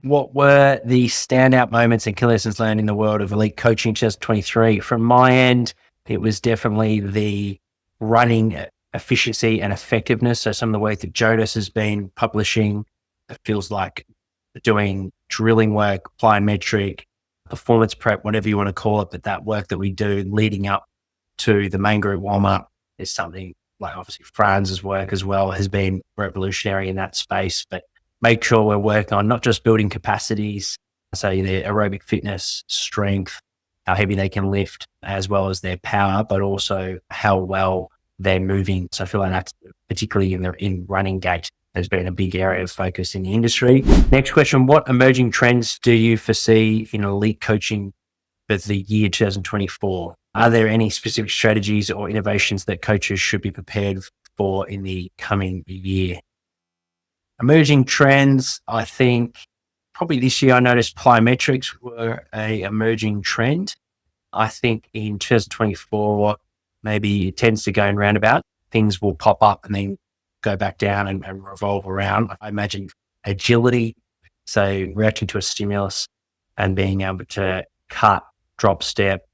What were the standout moments and key lessons learned in the world of elite coaching 2023? From my end, it was definitely the running efficiency and effectiveness. So some of the work that Jonas has been publishing, it feels like doing drilling work, plyometric, performance prep, whatever you want to call it. But that work that we do leading up to the main group warm-up is something like obviously Franz's work as well has been revolutionary in that space. But make sure we're working on not just building capacities, so their aerobic fitness, strength, how heavy they can lift, as well as their power, but also how well they're moving. So I feel like that's particularly in running gait has been a big area of focus in the industry. Next question, what emerging trends do you foresee in elite coaching for the year 2024? Are there any specific strategies or innovations that coaches should be prepared for in the coming year? Emerging trends, I think probably this year I noticed plyometrics were a emerging trend. I think in 2024, maybe it tends to go in roundabout. Things will pop up and then go back down and revolve around. I imagine agility, so reacting to a stimulus and being able to cut, drop step,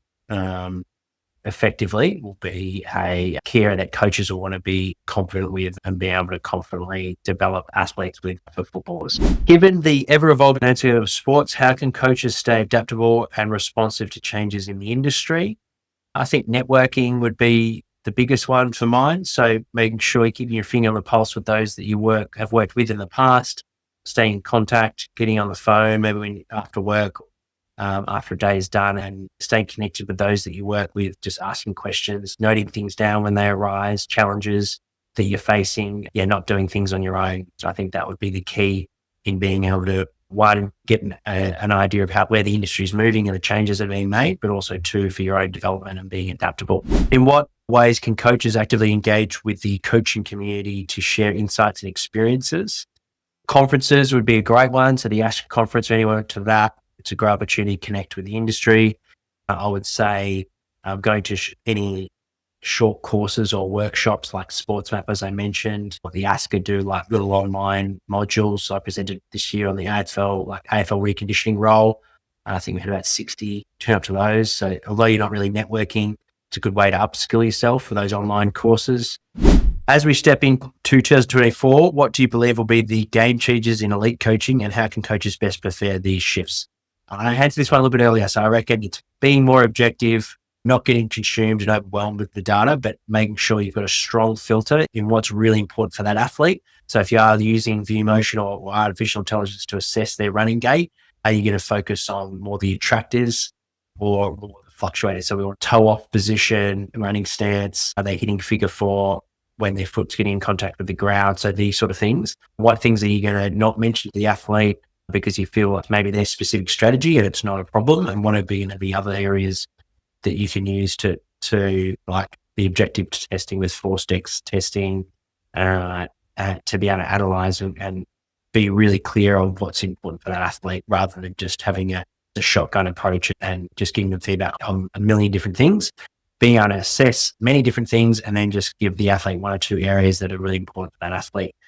effectively will be a key area that coaches will want to be confident with and be able to confidently develop athletes with for footballers. Given the ever-evolving landscape of sports, how can coaches stay adaptable and responsive to changes in the industry? I think networking would be the biggest one for mine. So making sure you're keeping your finger on the pulse with those that you have worked with in the past, staying in contact, getting on the phone, maybe when after work, after a day is done, and staying connected with those that you work with, just asking questions, noting things down when they arise, challenges that you're facing, not doing things on your own. So I think that would be the key in being able to, one, get an idea of where the industry is moving and the changes that are being made, but also two, for your own development and being adaptable. In what ways can coaches actively engage with the coaching community to share insights and experiences? Conferences would be a great one. So the Ask conference, or anyone to that, it's a great opportunity to connect with the industry. I would say going to any short courses or workshops like SportsMap, as I mentioned, or the ASCA do like little online modules. So I presented this year on the AFL reconditioning role. I think we had about 60 turn up to those. So although you're not really networking, it's a good way to upskill yourself for those online courses. As we step into 2024, what do you believe will be the game changers in elite coaching, and how can coaches best prepare these shifts? I answered this one a little bit earlier, so I reckon it's being more objective, not getting consumed and overwhelmed with the data, but making sure you've got a strong filter in what's really important for that athlete. So if you are using ViewMotion or artificial intelligence to assess their running gait, are you going to focus on more the attractors or more the fluctuators? So we want toe off position, running stance, are they hitting figure 4 when their foot's getting in contact with the ground? So these sort of things. What things are you going to not mention to the athlete because you feel like maybe their specific strategy and it's not a problem, and want to be in the other areas that you can use to like the objective testing with ForceDecks testing, to be able to analyze and be really clear on what's important for that athlete, rather than just having a shotgun approach and just giving them feedback on a million different things. Being able to assess many different things and then just give the athlete one or two areas that are really important for that athlete.